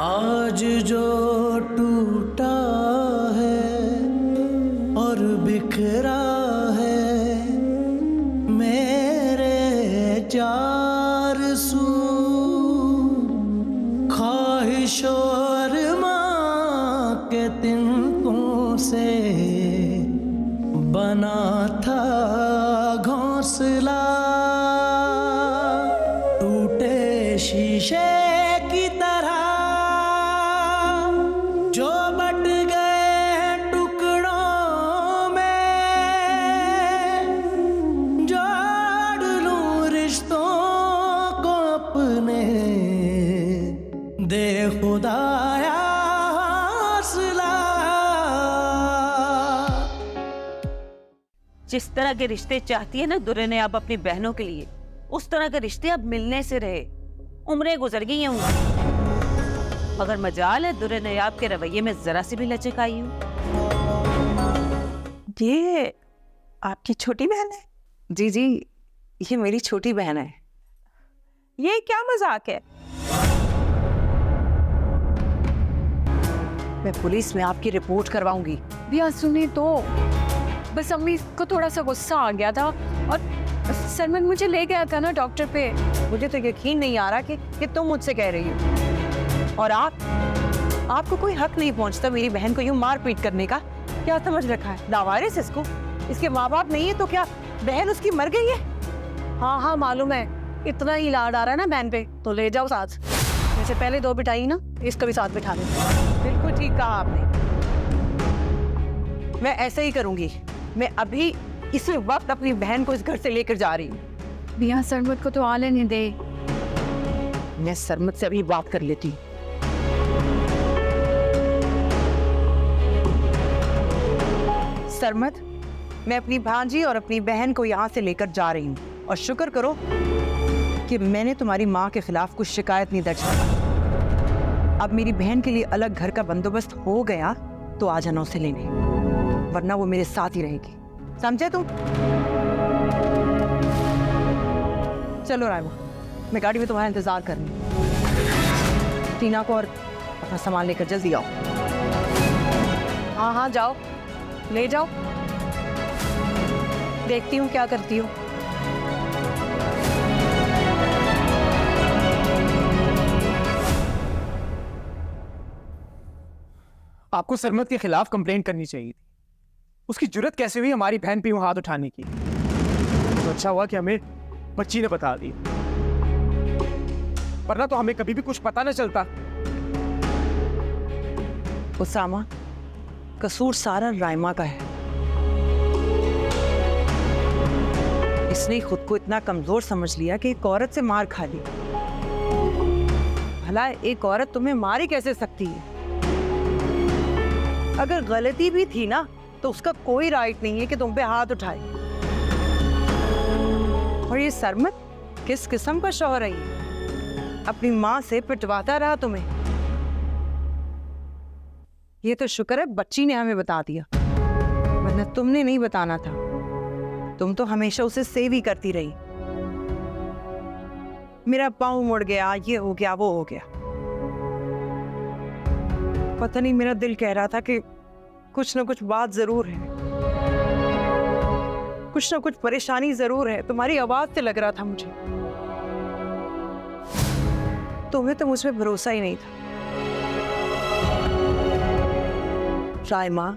आज जो टूटा है और बिखरा है मेरे चार सू, ख्वाहिशों और माँ के तिनकों से बना था घोंसला, टूटे शीशे की तरह जो बट गए टुकड़ों में, जोड़ लूं रिश्तों को अपने, दे खुदाया हौसला। जिस तरह के रिश्ते चाहती है ना दुर्रे ने अब अपनी बहनों के लिए, उस तरह के रिश्ते अब मिलने से रहे। उम्रें गुजर गई हैं उनकी, मगर मजाल है दुर्रे नयाब के रवैये में जरा सी भी लचक आई हूँ। ये आपकी छोटी बहन है? जी जी, ये मेरी छोटी बहन है। ये क्या मजाक है? मैं पुलिस में आपकी रिपोर्ट करवाऊंगी। भैया सुने तो, बस अम्मी को थोड़ा सा गुस्सा आ गया था और सरमन मुझे ले गया था ना डॉक्टर पे। मुझे तो यकीन नहीं आ रहा कि तुम मुझसे कह रही हो। और आपको कोई हक नहीं पहुंचता मेरी बहन को यूं मार पीट करने का। क्या समझ रखा है? लावारिस इसको, इसके माँ बाप नहीं है तो क्या बहन उसकी मर गई है? हाँ मालूम है, इतना ही लाड आ रहा है ना बहन पे, तो ले जाओ साथ। जैसे पहले दो बिठाई ना, इसको भी साथ बिठा दे। बिल्कुल ठीक कहा आपने, मैं ऐसे ही करूंगी। मैं अभी इसी वक्त अपनी बहन को इस घर से लेकर जा रही हूँ। भैया सरमत को तो आने नहीं दे। मैं सरमत से अभी बात कर लेती हूँ। सरमत, मैं अपनी भांजी और अपनी बहन को यहाँ से लेकर जा रही हूँ, और शुक्र करो कि मैंने तुम्हारी माँ के खिलाफ कुछ शिकायत नहीं दर्ज करा। अब मेरी बहन के लिए अलग घर का बंदोबस्त हो गया तो आ जाना उसे लेने, वरना वो मेरे साथ ही रहेगी, समझे तुम? चलो रायमा, मैं गाड़ी में तुम्हारा इंतजार कर रही हूँ। टीना को और अपना सामान लेकर जल्दी आओ। हाँ जाओ, ले जाओ, देखती हूँ क्या करती हूँ। आपको सरमत के खिलाफ कंप्लेंट करनी चाहिए थी। उसकी जुर्रत कैसे हुई हमारी बहन पे यूं हाथ उठाने की? तो अच्छा हुआ कि हमें बच्ची ने बता दी, वरना तो हमें कभी भी कुछ पता न चलता। उसामा, कसूर सारा रायमा का है। इसने खुद को इतना कमजोर समझ लिया कि एक औरत से मार खा ली। भला एक औरत तुम्हें मार ही कैसे सकती है? अगर गलती भी थी ना, तो उसका कोई राइट नहीं है कि तुम पे हाथ उठाए। और ये सरमत किस किस्म का शौहर है? अपनी माँ से पिटवाता रहा तुम्हें। ये तो शुक्र है बच्ची ने हमें बता दिया, वरना तुमने नहीं बताना था। तुम तो हमेशा उसे सेव ही करती रही। मेरा पाँव मुड़ गया, ये हो गया, वो हो गया। पता नहीं, मेरा दिल कह रहा था कि कुछ ना कुछ बात जरूर है, कुछ ना कुछ परेशानी जरूर है। तुम्हारी आवाज से लग रहा था मुझे। तुम्हें तो मुझ पे भरोसा ही नहीं था। रायमा,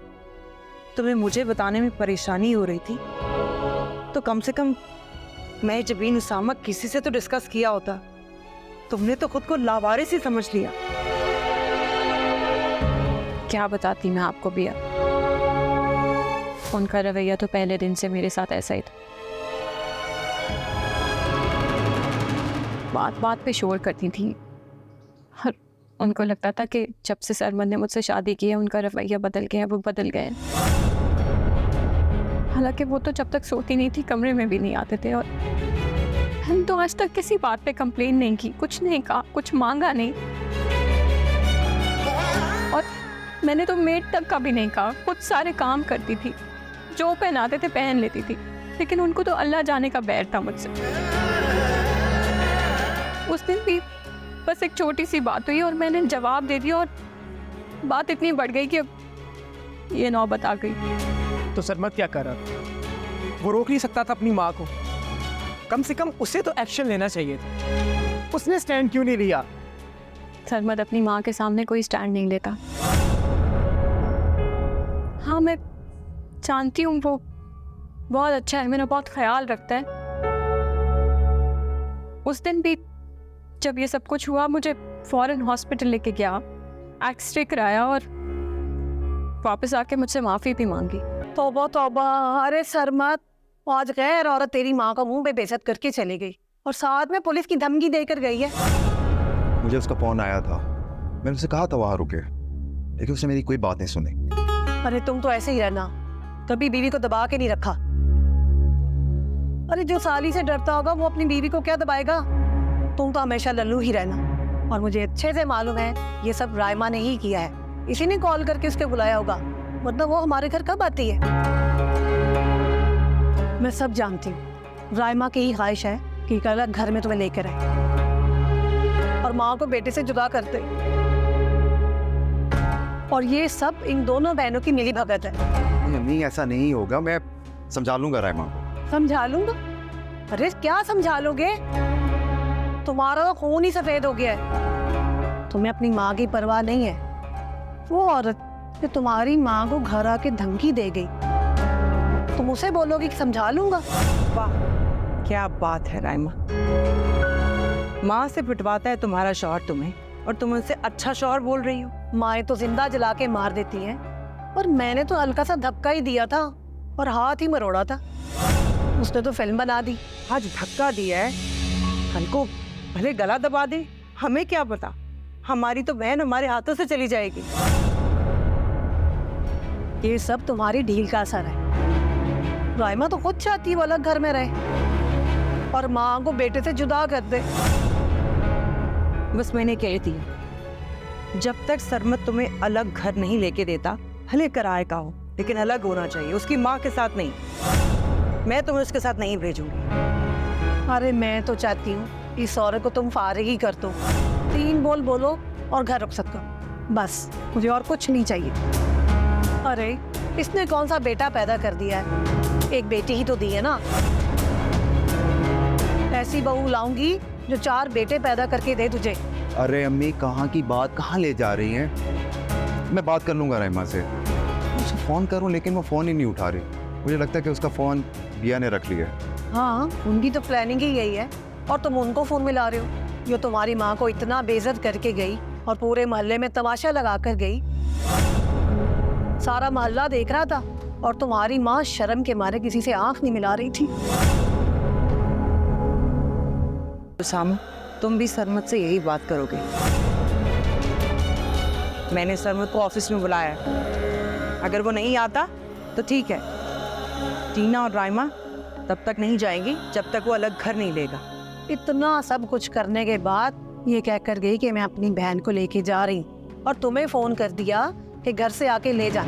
तुम्हें मुझे बताने में परेशानी हो रही थी तो कम से कम मैं जबीन उसामा किसी से तो डिस्कस किया होता। तुमने तो खुद को लावारिस ही समझ लिया। क्या बताती मैं आपको भैया, उनका रवैया तो पहले दिन से मेरे साथ ऐसा ही था। बात बात पे शोर करती थी और उनको लगता था कि जब से सरमन ने मुझसे शादी की है उनका रवैया बदल गया, वो बदल गए। हालांकि वो तो जब तक सोती नहीं थी कमरे में भी नहीं आते थे, और हम तो आज तक किसी बात पे कंप्लेन नहीं की, कुछ नहीं कहा, कुछ मांगा नहीं। और मैंने तो मेड तक का भी नहीं कहा, खुद सारे काम करती थी, जो पहनाते थे पहन लेती थी। लेकिन उनको तो अल्लाह जाने का बैर था मुझसे। उस दिन भी बस बस एक छोटी सी बात हुई और मैंने जवाब दे दिया और बात इतनी बढ़ गई कि ये नौबत आ गई। तो सरमत क्या कर रहा था? वो रोक नहीं सकता था अपनी माँ को? कम से कम उसे तो एक्शन लेना चाहिए था। उसने स्टैंड क्यों नहीं लिया? सरमत अपनी माँ के सामने कोई स्टैंड नहीं लेता। हाँ, मैं जानती हूँ वो बहुत अच्छा है, मेरा बहुत ख्याल रखता है। उस दिन भी जब ये सब कुछ हुआ मुझे फौरन हॉस्पिटल लेके गया, एक्सरे कराया और वापस आके मुझसे माफ़ी भी मांगी। तौबा तौबा, अरे सरमत, आज गैर औरत तेरी माँ का मुंह पे बेइज्जत करके चली गई और साथ में पुलिस की धमकी देकर गई है। मुझे उसका फोन आया था, मैंने उसे कहा था वहां रुके, लेकिन उसने मेरी कोई बात नहीं सुनी। अरे तुम तो ऐसे ही रहना, कभी बीवी को दबा के नहीं रखा। अरे जो साली से डरता होगा वो अपनी बीवी को क्या दबाएगा? तुम तो हमेशा लल्लू ही रहना। और मुझे अच्छे से मालूम है ये सब रायमा ने ही किया है, इसी ने कॉल करके उसके बुलाया होगा, मतलब वो हमारे घर कब आती है? मैं सब जानती हूँ, रायमा की ही ख्वाहिश है कि एक अलग घर में तुम्हें लेकर आए और माँ को बेटे से जुदा कर दे। और ये सब इन दोनों बहनों की मिली भगत है। नहीं, ऐसा नहीं होगा, मैं समझा लूंगा रायमा को। समझा लूंगा? अरे क्या समझा लोगे? तुम्हारा तो खून ही सफेद हो गया है। तुम्हें अपनी माँ की परवाह नहीं है। वो औरत जो तुम्हारी माँ को घर आके धमकी दे गई, तुम उसे बोलोगे कि समझा लूंगा? वाह, क्या बात है रायमा। माँ से पिटवाता है तुम्हारा शौहर तुम्हें और तुम उनसे अच्छा शौहर बोल रही हो। माएँ तो जिंदा जला के मार देती हैं, और मैंने तो हल्का सा धक्का ही दिया था और हाथ ही मरोड़ा था, उसने तो फिल्म बना दी। आज धक्का दिया है, कल को भले गला दबा दे, हमें क्या पता, हमारी तो बहन हमारे हाथों से चली जाएगी। ये सब तुम्हारी ढील का असर है। रायमा तो खुद चाहती है वो अलग घर में रहे और माँ को बेटे से जुदा कर दे। बस मैंने कहती हूँ, जब तक सरमत तुम्हें अलग घर नहीं लेके देता, भले किराए का हो, लेकिन अलग होना चाहिए, उसकी माँ के साथ नहीं। मैं तुम्हें उसके साथ नहीं भेजूंगी। अरे मैं तो चाहती हूँ इस औरत को तुम फारिग ही कर दो, 3 बोल बोलो और घर रुक सको, बस मुझे और कुछ नहीं चाहिए। अरे इसने कौन सा बेटा पैदा कर दिया है, एक बेटी ही तो दी है ना। ऐसी बहू लाऊंगी जो 4 बेटे पैदा करके दे तुझे। अरे अम्मी, कहाँ की बात कहाँ ले जा रही हैं? मैं बात कर लूंगा रायमा से, मुझे फोन करूं लेकिन वो फोन ही नहीं उठा रही। मुझे लगता है कि उसका फोन बिया ने रख लिया है। हाँ, उनकी तो प्लानिंग ही यही है और तुम उनको फोन मिला रहे हो, जो तुम्हारी माँ को इतना बेइज्जत करके गई और पूरे मोहल्ले में तमाशा लगा कर गई। सारा मोहल्ला देख रहा था और तुम्हारी माँ शर्म के मारे किसी से आंख नहीं मिला रही थी। सामू, तुम भी सरमत से यही बात करोगे? मैंने सरमत को ऑफिस में बुलाया है, अगर वो नहीं आता तो ठीक है, टीना और रायमा तब तक नहीं जाएंगी जब तक वो अलग घर नहीं लेगा। इतना सब कुछ करने के बाद ये कह कर गई कि मैं अपनी बहन को लेके जा रही हूँ और तुम्हें फोन कर दिया कि घर से आके ले जा।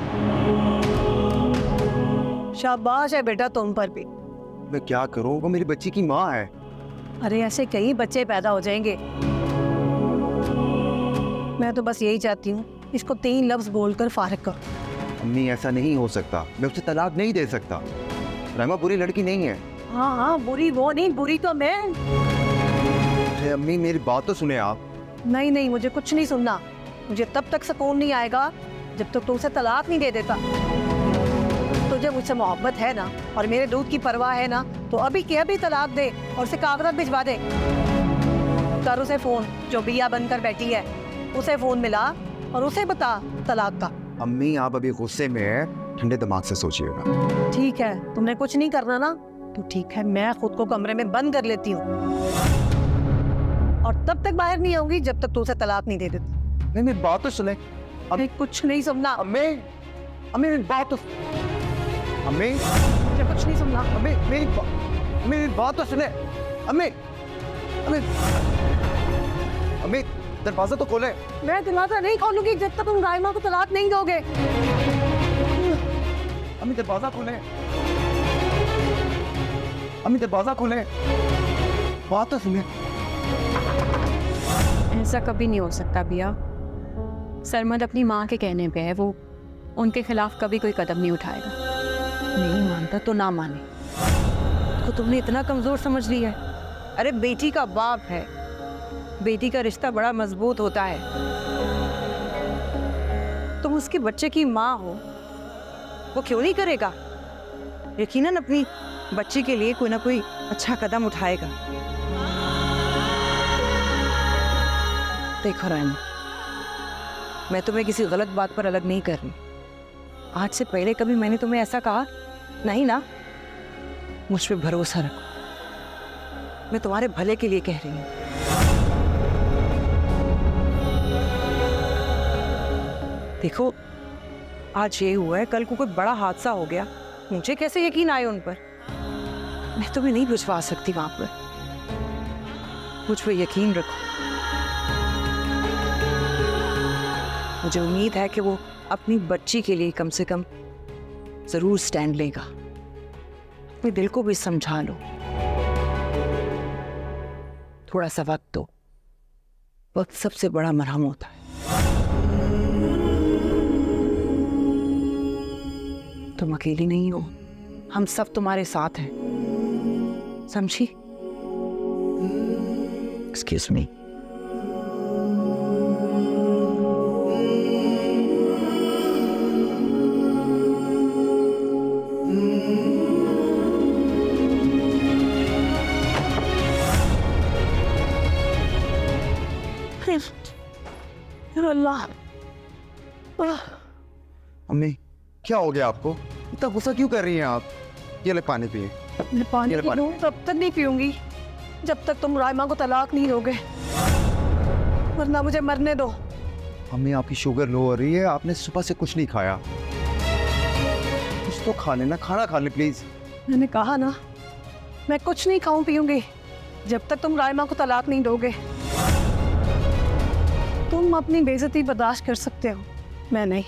शाबाश है बेटा तुम पर भी। मैं क्या करूं, वो मेरी बच्ची की माँ है। अरे ऐसे कई बच्चे पैदा हो जाएंगे। मैं तो बस यही चाहती हूँ इसको 3 लफ्ज बोलकर फारिग करो। अम्मी, ऐसा नहीं हो सकता, मैं उसे तलाक नहीं दे सकता। रायमा बुरी लड़की नहीं है। हाँ हाँ, बुरी वो नहीं, बुरी तो मैं। अरे अम्मी, मेरी बात तो सुने आप। नहीं नहीं, मुझे कुछ नहीं सुनना। मुझे तब तक सुकून नहीं आएगा जब तक तुमसे तलाक नहीं दे देता। तुझे मुझसे मोहब्बत है ना और मेरे दूध की परवाह है ना, तो अभी के अभी तलाक दे और उसे कागजात भिजवा दे। कर उसे फोन, जो बिया बनकर बैठी है, उसे फोन मिला और उसे बता तलाक का। अम्मी, आप अभी गुस्से में हैं, ठंडे दिमाग से सोचिएगा। ठीक है, तुमने कुछ नहीं करना ना, तो ठीक है, मैं खुद को कमरे में बंद कर लेती हूँ और तब तक बाहर नहीं आऊंगी जब तक तू उसे तलाक नहीं दे देती। नहीं, मेरी बात तो सुने। अभी कुछ नहीं सुनना। अम्मी, अम्मी मेरी बात तो, अम्मी मुझे कुछ नहीं सुनना। अम्मी मेरी बात तो सुने। अम्मी, अम्मी, अम्मी दरवाजा तो खोले। मैं दरवाजा नहीं खोलूंगी जब तक तुम रायमा को तलाक नहीं दोगे। अम्मी दरवाजा खोले, अम्मी दरवाजा खोले, बात तो सुने। ऐसा कभी नहीं हो सकता बिया। सरमद अपनी माँ के कहने पे है, वो उनके खिलाफ कभी कोई कदम नहीं उठाएगा। नहीं मानता तो ना माने, तो तुमने इतना कमजोर समझ लिया है? अरे बेटी का बाप है, बेटी का रिश्ता बड़ा मजबूत होता है। तुम उसके बच्चे की माँ हो, वो क्यों नहीं करेगा? यकीनन अपनी बच्ची के लिए कोई ना कोई अच्छा कदम उठाएगा। देखो रानी, मैं तुम्हें किसी गलत बात पर अलग नहीं कर रही। आज से पहले कभी मैंने तुम्हें ऐसा कहा नहीं ना। मुझ पे भरोसा रखो, मैं तुम्हारे भले के लिए कह रही हूँ। देखो, आज ये हुआ है, कल को कोई बड़ा हादसा हो गया, मुझे कैसे यकीन आए उन पर? मैं तुम्हें नहीं भिजवा सकती वहां पर। मुझ पे यकीन रखो। मुझे उम्मीद है कि वो अपनी बच्ची के लिए कम से कम जरूर स्टैंड लेगा। अपने दिल को भी समझा लो, थोड़ा सा वक्त दो। वक्त सबसे बड़ा मरहम होता है। तुम अकेली नहीं हो, हम सब तुम्हारे साथ हैं, समझी? Excuse me. अल्लाह, अम्मी क्या हो गया आपको? इतना गुस्सा क्यों कर रही हैं आप? ये ले पानी पिए। मैं पानी ये ले पानी। पीऊं तब तक नहीं पीऊंगी जब तक तुम राइमा को तलाक नहीं दोगे, वरना मुझे मरने दो। अम्मी आपकी शुगर लो हो रही है, आपने सुबह से कुछ नहीं खाया। कुछ तो खा लेना, खाना खा ले प्लीज। मैंने कहा ना, मैं कुछ नहीं खाऊं पीऊंगी जब तक तुम राइमा को तलाक नहीं दोगे। तुम अपनी बेइज्जती बर्दाश्त कर सकते हो, मैं नहीं।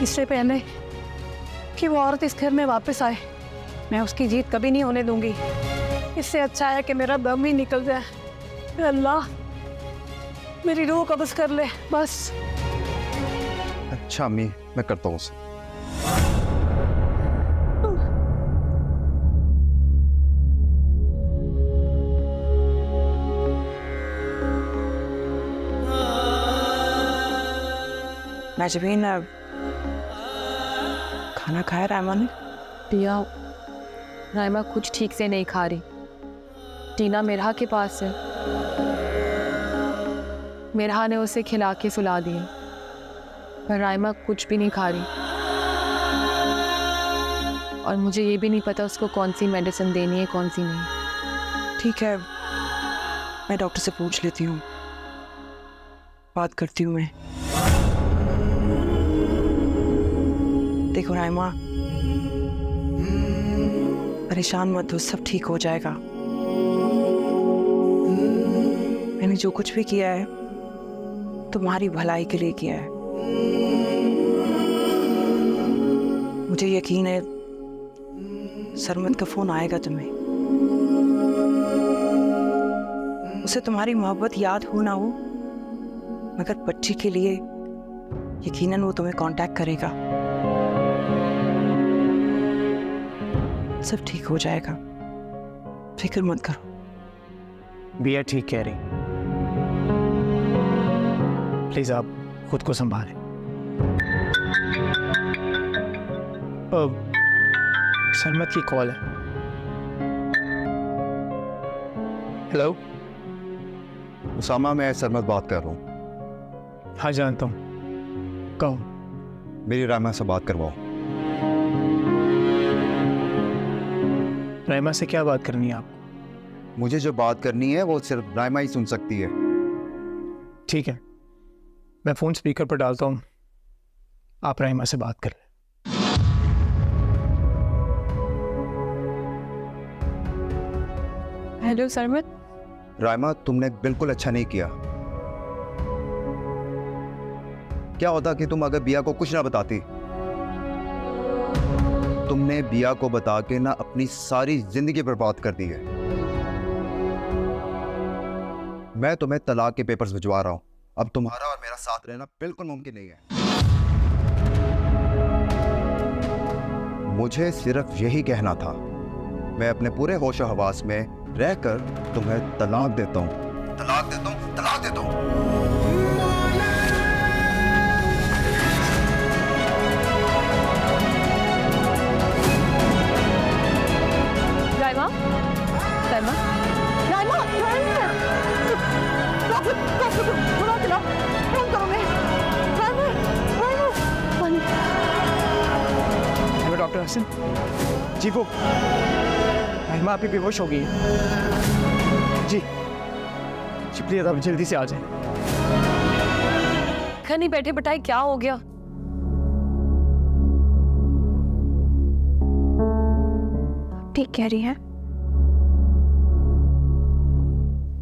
इससे पहले कि वो औरत इस घर में वापस आए, मैं उसकी जीत कभी नहीं होने दूंगी। इससे अच्छा है कि मेरा दम ही निकल जाए। अल्लाह मेरी रूह कब्ज़ कर ले बस। अच्छा अम्मी, मैं करता हूँ उसे। नाजमीन, खाना खाया राइमा ने? बिया, राइमा कुछ ठीक से नहीं खा रही। टीना मिरहा के पास है, मिरहा ने उसे खिला के सुला दिए, पर राइमा कुछ भी नहीं खा रही। और मुझे ये भी नहीं पता उसको कौन सी मेडिसिन देनी है, कौन सी नहीं। ठीक है, मैं डॉक्टर से पूछ लेती हूँ, बात करती हूँ मैं। देखो राइमा, परेशान मत हो, सब ठीक हो जाएगा। मैंने जो कुछ भी किया है तुम्हारी भलाई के लिए किया है। मुझे यकीन है सरमद का फोन आएगा तुम्हें। उसे तुम्हारी मोहब्बत याद हो ना हो, मगर बच्ची के लिए यकीनन वो तुम्हें कांटेक्ट करेगा। सब ठीक हो जाएगा, फिक्र मत करो। बिया ठीक कह रही। प्लीज आप खुद को संभालें। सरमद की कॉल है। हेलो। उसामा, मैं सरमद बात कर रहा हूँ। हाँ जानता हूँ, कहो। मेरी राइमा से बात करवाओ। राइमा से क्या बात करनी है आपको? मुझे जो बात करनी है वो सिर्फ राइमा ही सुन सकती है। ठीक है, मैं फोन स्पीकर पर डालता हूँ, आप राइमा से बात कर लें। हेलो सरमद। राइमा, तुमने बिल्कुल अच्छा नहीं किया। क्या होता कि तुम अगर बिया को कुछ ना बताती। तुमने बिया को बता के ना अपनी सारी जिंदगी बर्बाद कर दी है। मैं तुम्हें तलाक के पेपर्स भिजवा रहा हूँ। अब तुम्हारा और मेरा साथ रहना बिल्कुल मुमकिन नहीं है। मुझे सिर्फ यही कहना था। मैं अपने पूरे होश और हवास में रहकर तुम्हें तलाक देता हूँ, तलाक देता हूँ, तलाक देता हूँ। राइमा, राइमा, राइमा, बुला दिला, फोन करो मैं। राइमा, राइमा, हेलो डॉक्टर हसन जी, वो रहमा अभी बेहोश हो गई है जी। जी प्लीज आप जल्दी से आ जाए। घर नहीं बैठे बताए क्या हो गया? ठीक कह रही है।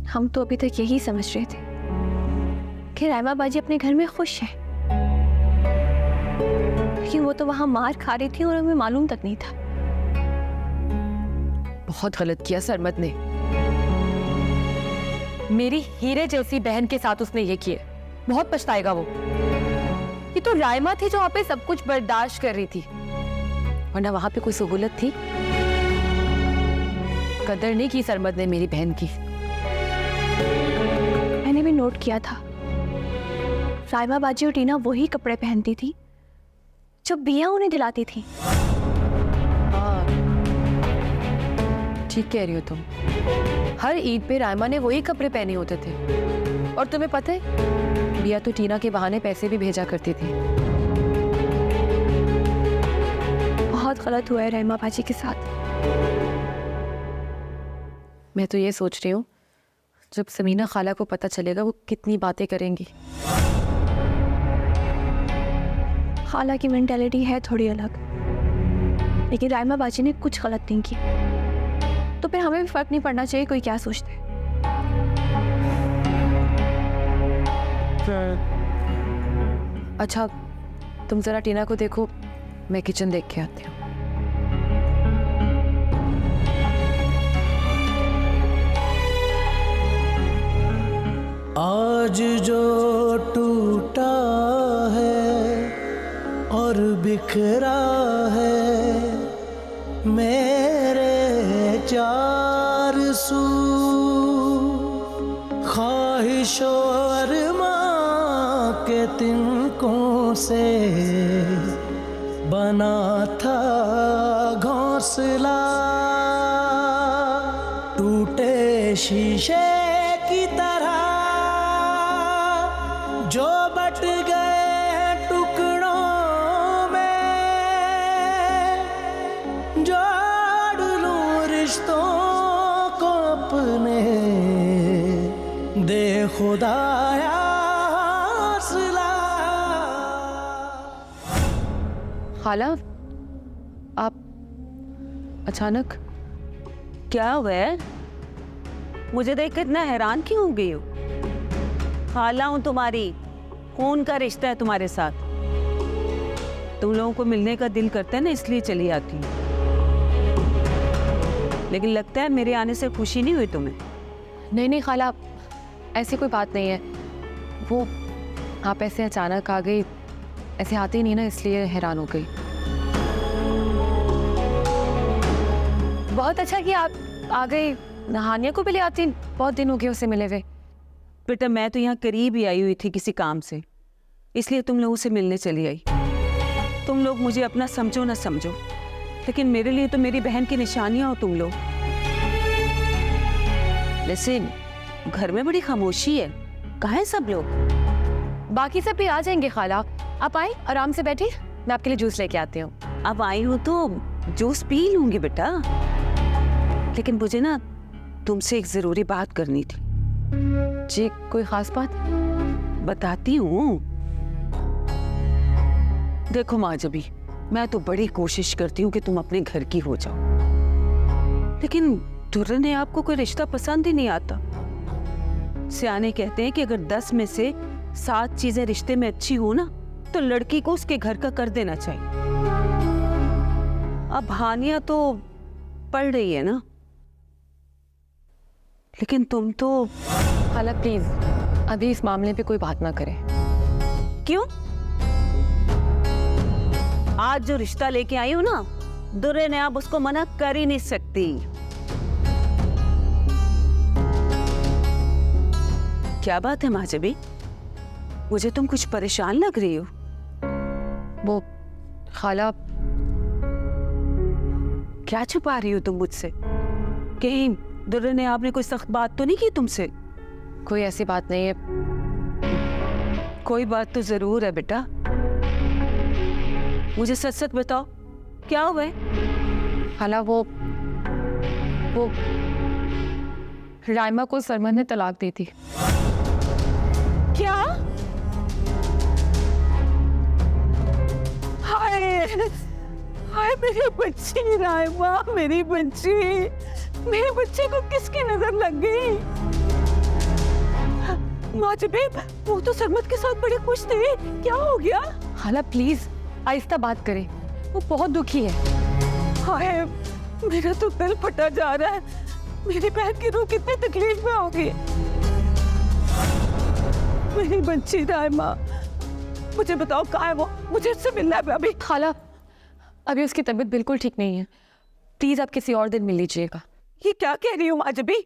हम तो अभी तक यही समझ रहे थे कि राइमा बाजी अपने घर में खुश है, लेकिन वो तो वहां मार खा रही थी और हमें मालूम तक नहीं था। बहुत गलत किया सरमद ने। मेरी हीरे जैसी बहन के साथ उसने ये किया। बहुत पछताएगा वो। ये तो राइमा थी जो वहां पे सब कुछ बर्दाश्त कर रही थी, वरना वहां पे कोई सहूलत थी? कदर नहीं की सरमद ने मेरी बहन की। मैंने भी नोट किया था, राइमा बाजी और टीना वही कपड़े पहनती थी जो बिया उन्हें दिलाती थी। ठीक कह रही हो तुम। हर ईद पे राइमा ने वही कपड़े पहने होते थे। और तुम्हें पता है, बिया तो टीना के बहाने पैसे भी भेजा करती थी। बहुत गलत हुआ है राइमा बाजी के साथ। मैं तो ये सोच रही हूँ, जब समीना खाला को पता चलेगा वो कितनी बातें करेंगी। खाला की मेंटालिटी है थोड़ी अलग, लेकिन राइमा बाजी ने कुछ गलत नहीं किया, तो फिर हमें भी फर्क नहीं पड़ना चाहिए कोई क्या सोचते है। अच्छा तुम जरा टीना को देखो, मैं किचन देख के आती हूँ। आज जो टूटा है और बिखरा है मेरे चार सू, ख्वाहिशों और माँ के तिनकों से बना था घोंसला, टूटे शीशे की तरह जो बट गए टुकड़ों में, जोड़ लूं रिश्तों को अपने, दे खुदाया हौसला। खाला आप अचानक क्या हुआ है? मुझे देख कर इतना हैरान क्यों हो गई हो? खाला हूं तुम्हारी, खून का रिश्ता है तुम्हारे साथ। तुम लोगों को मिलने का दिल करता है ना, इसलिए चली आती हूँ। लेकिन लगता है मेरे आने से खुशी नहीं हुई तुम्हें। नहीं नहीं खाला, ऐसी कोई बात नहीं है। वो आप ऐसे अचानक आ गई, ऐसे आती ही नहीं ना, इसलिए हैरान हो गई। बहुत अच्छा कि आप आ गई। नहानिया को भी ले आती, बहुत दिन हो गए उसे मिले हुए। बेटा मैं तो यहाँ करीब ही आई हुई थी किसी काम से, इसलिए तुम लोगों से मिलने चली आई। तुम लोग मुझे अपना समझो ना समझो, लेकिन मेरे लिए तो मेरी बहन की निशानियां हो तुम लोग। लेकिन घर में बड़ी खामोशी है, कहाँ है सब लोग? बाकी सब भी आ जाएंगे खाला, आप आए आराम से बैठिए, मैं आपके लिए जूस लेके आती हूँ। अब आई हूँ तो जूस पी लूंगी बेटा, लेकिन मुझे ना तुमसे एक जरूरी बात करनी थी। जी कोई खास बात? बताती हूँ। देखो माँ जबी, मैं तो बड़ी कोशिश करती हूँ कि तुम अपने घर की हो जाओ, लेकिन दुर्र ने आपको कोई रिश्ता पसंद ही नहीं आता। सियाने कहते हैं कि अगर 10 में से 7 चीजें रिश्ते में अच्छी हो ना, तो लड़की को उसके घर का कर देना चाहिए। अब हानिया तो पढ़ रही है ना, लेकिन तुम तो खाला प्लीज अभी इस मामले पे कोई बात ना करें। क्यों? आज जो रिश्ता लेके आई हूं ना, दुर्रे ने अब उसको मना कर ही नहीं सकती। क्या बात है माजबी? मुझे तुम कुछ परेशान लग रही हो। वो खाला क्या छुपा रही हो तुम मुझसे? कहीं दुर्रे ने आपने कोई सख्त बात तो नहीं की तुमसे? कोई ऐसी बात नहीं है। कोई बात तो जरूर है बेटा, मुझे सच सच बताओ, क्या हुआ है? खाला वो राइमा को सरमद ने तलाक दी थी। क्या? हाय हाय मेरी बच्ची राइमा, मेरी बच्ची, मेरे बच्चे को किसकी नजर लग गई? माजबी, वो तो सरमद के साथ बड़े खुश थे, क्या हो गया? खाला प्लीज आहिस्ता बात करें, वो बहुत दुखी है। हाय मेरा तो दिल फटा जा रहा है, मेरी बहन की रूह कितनी तकलीफ में होगी। मेरी बच्ची राइमा, मुझे बताओ कहाँ है वो? मुझे उससे मिलना है अभी। खाला अभी उसकी तबीयत बिल्कुल ठीक नहीं है, प्लीज आप किसी और दिन मिल लीजिएगा। ये क्या कह रही हूँ माजबी?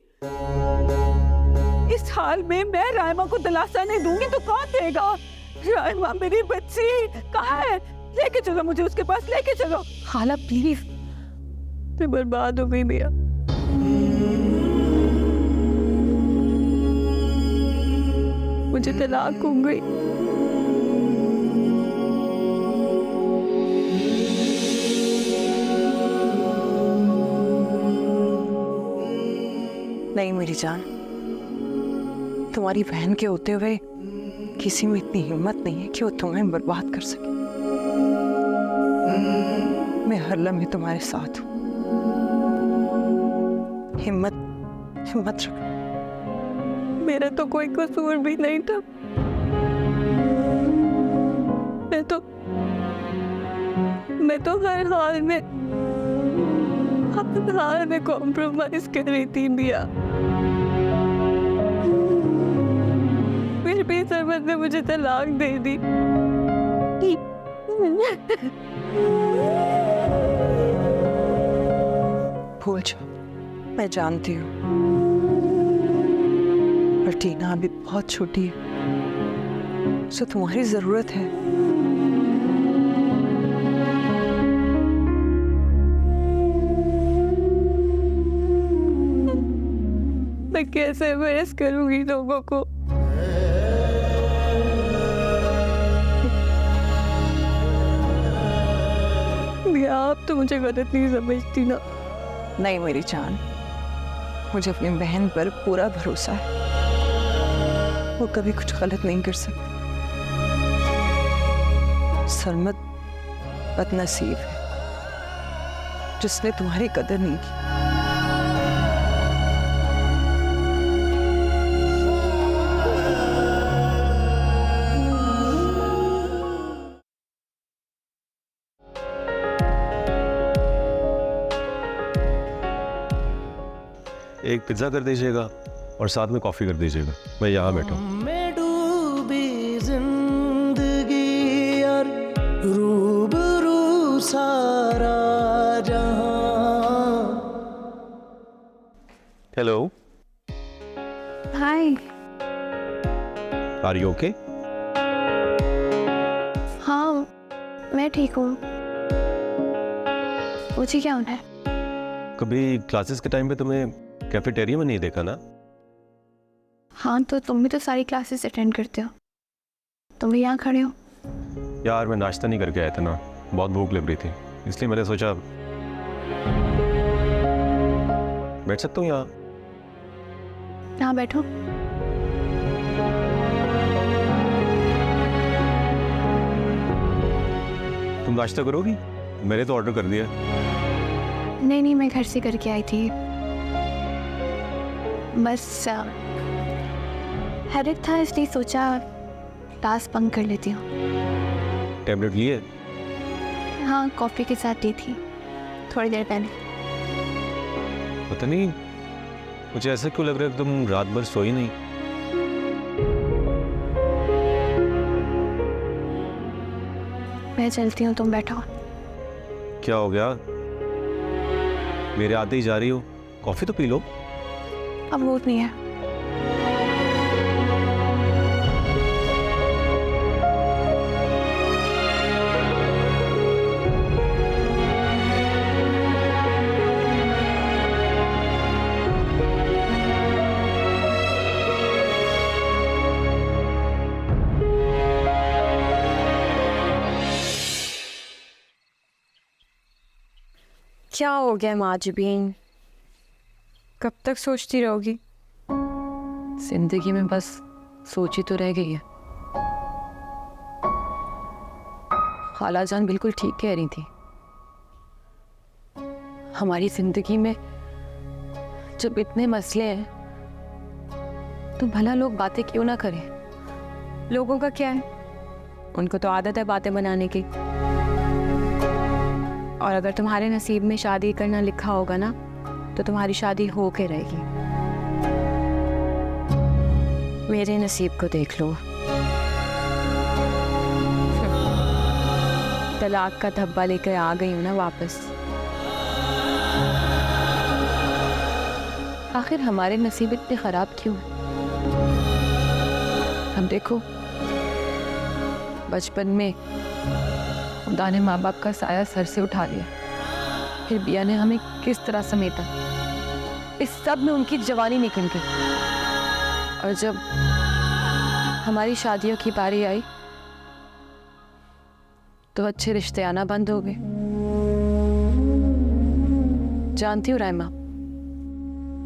इस हाल में मैं राइमा को दिलासा नहीं दूंगी तो कौन देगा? राइमा मेरी बच्ची कहाँ है? लेके चलो मुझे उसके पास, लेके चलो। खाला प्लीज। मैं बर्बाद हो गई भैया। मुझे तलाक हो गई। नहीं मेरी जान, तुम्हारी बहन के होते हुए किसी में इतनी हिम्मत नहीं है कि वो तुम्हें बर्बाद कर सके। मैं हर लम्हे तुम्हारे साथ हूँ। हिम्मत रख। मेरा तो कोई कसूर भी नहीं था। मैं तो हर हाल में कॉम्प्रोमाइज कर रही थी भैया। फिर भी सरमद ने मुझे तलाक दे दी। भूल जाओ, मैं जानती हूँ, पर टीना अभी बहुत छोटी है, सो तुम्हारी जरूरत है। मैं कैसे बहस करूंगी लोगों को? आप तो मुझे गलत नहीं समझती ना? नहीं मेरी जान, मुझे अपनी बहन पर पूरा भरोसा है, वो कभी कुछ गलत नहीं कर सकती। सरमद बदनसीब है जिसने तुम्हारी कदर नहीं की। एक पिज्ज़ा कर दीजिएगा और साथ में कॉफ़ी कर दीजिएगा। मैं यहाँ बैठा हूँ। मैं डूबी जिंदगी और रूबरू सारा जहां। Hello, hi. Are you okay? हाँ मैं ठीक हूँ, मुझे क्या होना है? कभी क्लासेस के टाइम पे तुम्हें कैफेटेरिया में नहीं देखा ना? हाँ तो तुम भी तो सारी क्लासेस अटेंड करते हो, तुम भी यहाँ खड़े हो। यार मैं नाश्ता नहीं करके आया था ना, बहुत भूख लग रही थी, इसलिए मैंने सोचा बैठ सकता हूँ यहाँ। हाँ बैठो। तुम नाश्ता करोगी? मैंने तो ऑर्डर कर दिया। नहीं मैं घर से करके आई थी, बस हेडेक था इसलिए सोचा टास्क बंक कर लेती हूँ। टैबलेट लिए? हाँ कॉफ़ी के साथ ली थी थोड़ी देर पहले। पता नहीं मुझे ऐसा क्यों लग रहा है कि तुम रात भर सोई नहीं। मैं चलती हूँ, तुम बैठो। क्या हो गया? मेरे आते ही जा रही हो? कॉफी तो पी लो। अब मूड नहीं है। क्या हो गया माजबीन? कब तक सोचती रहोगी? जिंदगी में बस सोच ही तो रह गई है। खाला जान बिल्कुल ठीक कह रही थी। हमारी जिंदगी में जब इतने मसले हैं तो भला लोग बातें क्यों ना करें? लोगों का क्या है? उनको तो आदत है बातें बनाने की। और अगर तुम्हारे नसीब में शादी करना लिखा होगा ना, तो तुम्हारी शादी हो के रहेगी। मेरे नसीब को देख लो। तलाक का धब्बा लेकर आ गई हूं ना वापस। आखिर हमारे नसीब इतने खराब क्यों हैं? हम देखो, बचपन में खुदा ने माँ बाप का साया सर से उठा लिया, फिर बिया ने हमें किस तरह समेटा। इस सब में उनकी जवानी निकल गई, और जब हमारी शादियों की बारी आई तो अच्छे रिश्ते आना बंद हो गए। जानती हूँ रायमा,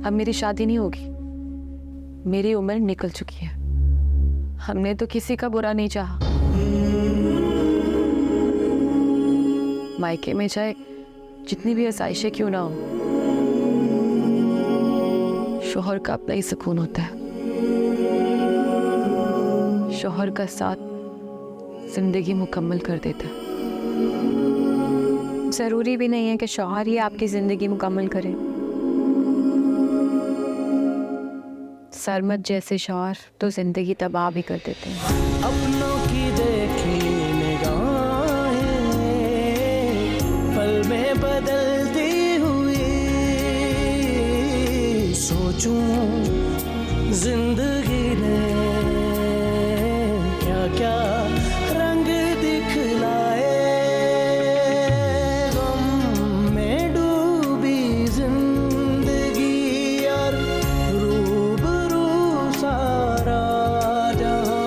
अब मेरी शादी नहीं होगी। मेरी उम्र निकल चुकी है। हमने तो किसी का बुरा नहीं चाहा। मायके में चाहे जितनी भी आसाइशें क्यों ना हो, शोहर का अपना ही सुकून होता है। शोहर का साथ जिंदगी मुकम्मल कर देता है। जरूरी भी नहीं है कि शौहर ही आपकी जिंदगी मुकम्मल करे। सरमत जैसे शौहर तो जिंदगी तबाह भी कर देते हैं। अपनों की देखी निगाहें पल में बदलती हुई, सोचूं जिंदगी ने क्या क्या रंग दिखलाए। गम में डूबी जिंदगी और रूबरू सारा जहां।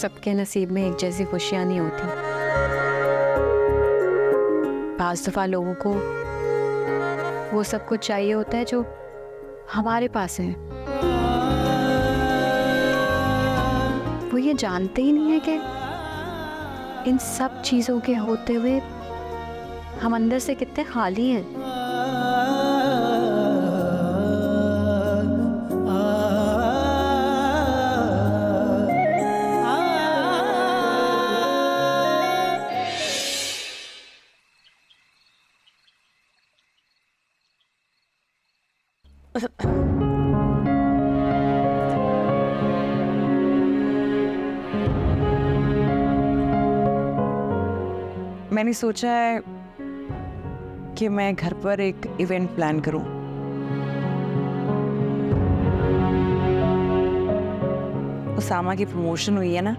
सबके नसीब में एक जैसी खुशियां नहीं होती। बाज़ दफ़ा लोगों को वो सब कुछ चाहिए होता है जो हमारे पास है। वो ये जानते ही नहीं है कि इन सब चीज़ों के होते हुए हम अंदर से कितने खाली हैं। मैंने सोचा है कि मैं घर पर एक इवेंट प्लान करूं। उसामा की प्रमोशन हुई है ना,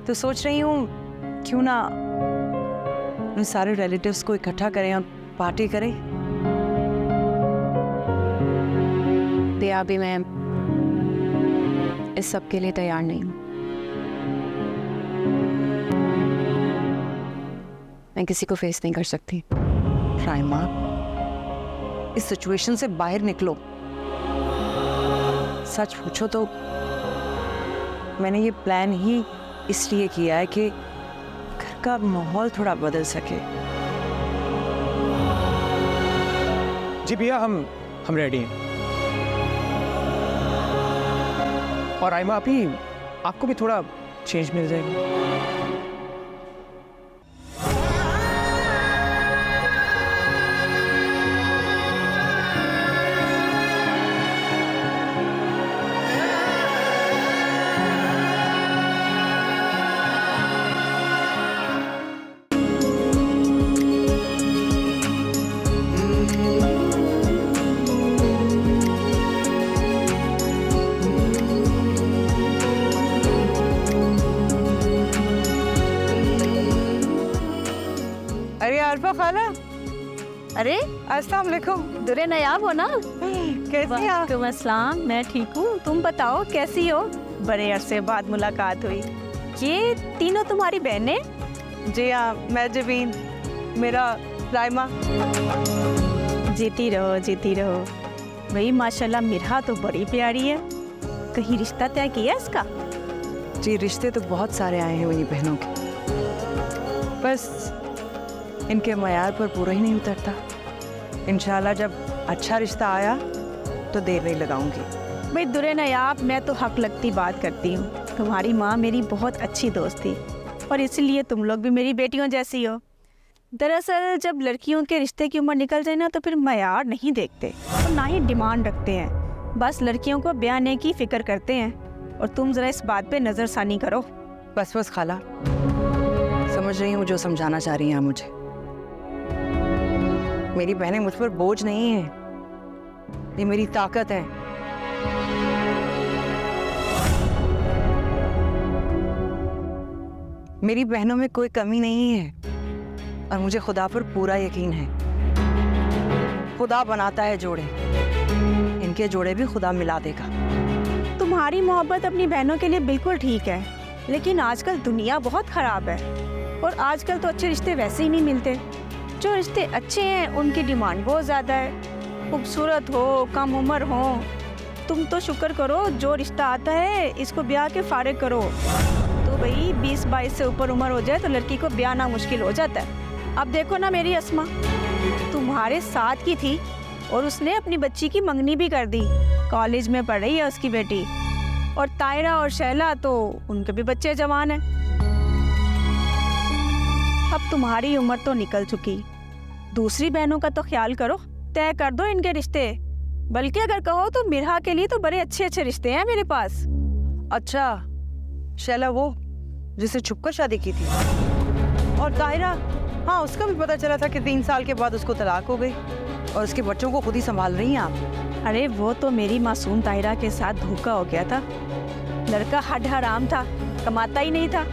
तो सोच रही हूँ क्यों ना उन सारे रिलेटिव्स को इकट्ठा करें और पार्टी करें। दिया भी मैं इस सब के लिए तैयार नहीं हूँ। मैं किसी को फेस नहीं कर सकती। राइमा, इस सिचुएशन से बाहर निकलो। सच पूछो तो मैंने ये प्लान ही इसलिए किया है कि घर का माहौल थोड़ा बदल सके। जी भैया, हम रेडी हैं। और आयमा अभी आपको भी थोड़ा चेंज मिल जाएगा। खाला। अरे अस्सलाम वालेकुम। दुरे नयाब हो ना? कैसे हैं आप? वालेकुम अस्सलाम, मैं ठीक हूँ। तुम बताओ कैसी हो? बड़े अरसे बाद मुलाकात हुई। ये तीनों तुम्हारी बहनें? जी हाँ, मैं जबीन, मेरा राइमा। जीती रहो जीती रहो। वही माशाल्लाह मिरहा तो बड़ी प्यारी है। कहीं रिश्ता तय किया इसका? जी रिश्ते तो बहुत सारे आए हैं मेरी बहनों के, बस इनके मयार पर पूरा ही नहीं उतरता। इंशाल्लाह जब अच्छा रिश्ता आया तो देर नहीं लगाऊंगी। भाई दुरे नयाब, मैं तो हक लगती बात करती हूँ। तुम्हारी माँ मेरी बहुत अच्छी दोस्त थी और इसलिए तुम लोग भी मेरी बेटियों जैसी हो। दरअसल जब लड़कियों के रिश्ते की उम्र निकल जाए ना तो फिर मयार नहीं देखते और ना ही डिमांड रखते हैं। बस लड़कियों को ब्याने की फिक्र करते हैं और तुम ज़रा इस बात पे नज़रसानी करो। बस बस खाला, समझ रही हूँ जो समझाना चाह रही हैं आप मुझे। मेरी बहनें मुझ पर बोझ नहीं है, ये मेरी ताकत है। मेरी बहनों में कोई कमी नहीं है और मुझे खुदा पर पूरा यकीन है। खुदा बनाता है जोड़े, इनके जोड़े भी खुदा मिला देगा। तुम्हारी मोहब्बत अपनी बहनों के लिए बिल्कुल ठीक है, लेकिन आजकल दुनिया बहुत ख़राब है और आजकल तो अच्छे रिश्ते वैसे ही नहीं मिलते। जो रिश्ते अच्छे हैं उनकी डिमांड बहुत ज़्यादा है। खूबसूरत हो, कम उम्र हो। तुम तो शुक्र करो जो रिश्ता आता है इसको ब्याह के फारिग करो। तो भाई 20-22 से ऊपर उम्र हो जाए तो लड़की को ब्याह ना मुश्किल हो जाता है। अब देखो ना मेरी अस्मा, तुम्हारे साथ की थी और उसने अपनी बच्ची की मंगनी भी कर दी। कॉलेज में पढ़ रही है उसकी बेटी। और तायरा और शैला तो उनके भी बच्चे जवान हैं। अब तुम्हारी उम्र तो निकल चुकी, दूसरी बहनों का तो ख्याल करो, तय कर दो इनके रिश्ते। बल्कि अगर कहो तो मिरहा के लिए तो बड़े अच्छे अच्छे रिश्ते हैं मेरे पास। अच्छा, शैला वो जिसे छुपकर शादी की थी? और ताहिरा? हाँ, उसका भी पता चला था कि 3 साल के बाद उसको तलाक हो गई और उसके बच्चों को खुद ही संभाल रही हैं आप। अरे वो तो मेरी मासूम ताहिरा के साथ धोखा हो गया था। लड़का हड हराम था, कमाता ही नहीं था।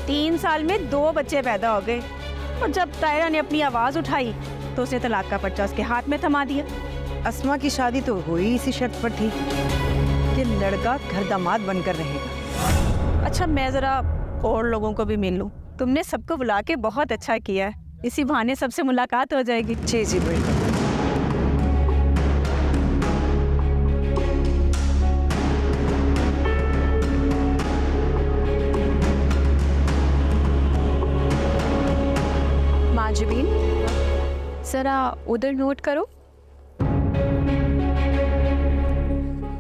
3 साल में 2 बच्चे पैदा हो गए और जब ताहिरा ने अपनी आवाज़ उठाई तो उसने तलाक का पर्चा उसके हाथ में थमा दिया। अस्मा की शादी तो हुई इसी शर्त पर थी कि लड़का घर दामाद बनकर रहेगा। अच्छा, मैं ज़रा और लोगों को भी मिल लूँ। तुमने सबको बुला के बहुत अच्छा किया है, इसी बहाने सबसे मुलाकात हो जाएगी। जी जी बिल्कुल। माजबीन, ज़रा उधर नोट करो।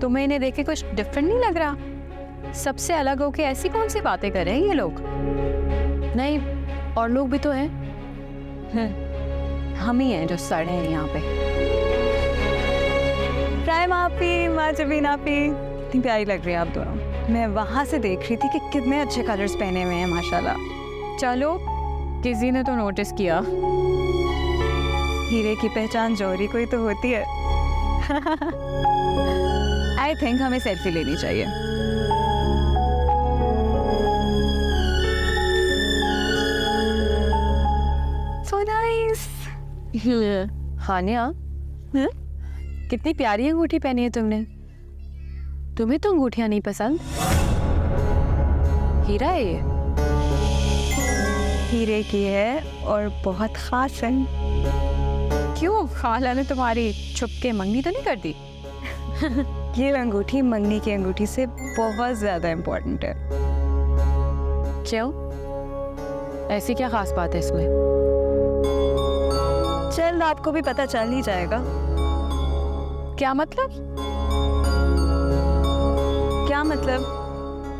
तुम्हें इन्हें देखे कुछ डिफरेंट नहीं लग रहा? सबसे अलग होके ऐसी कौन सी बातें कर रहे हैं ये लोग? नहीं, और लोग भी तो हैं। हम ही हैं जो सड़े हैं यहाँ पे। प्राइम आपी, माजबीन आपी, इतनी प्यारी लग रही है आप दोनों। मैं वहाँ से देख रही थी कि कितने अच्छे कलर्स पहने हुए हैं माशाल्लाह। चलो, किसी ने तो नोटिस किया। हीरे की पहचान जौहरी को ही तो होती है। आई थिंक हमें सेल्फी लेनी चाहिए। So nice. हानिया, कितनी प्यारी अंगूठी पहनी है तुमने। तुम्हें तो अंगूठियां नहीं पसंद? हीरा है ये? हीरे की है और बहुत खास है। क्यों, खाला ने तुम्हारी छुप के मंगनी तो नहीं कर दी? ये अंगूठी मंगनी की अंगूठी से बहुत ज्यादा इम्पोर्टेंट है। क्यों? ऐसी क्या खास बात है इसमें? जल्द आपको भी पता चल ही जाएगा। क्या मतलब? क्या मतलब?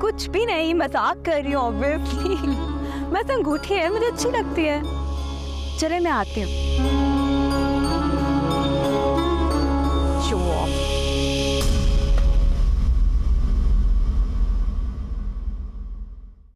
कुछ भी नहीं, मजाक कर रही हूँ ऑब्वियसली। बस अंगूठी है, मुझे अच्छी लगती है। चले मैं आती हूँ।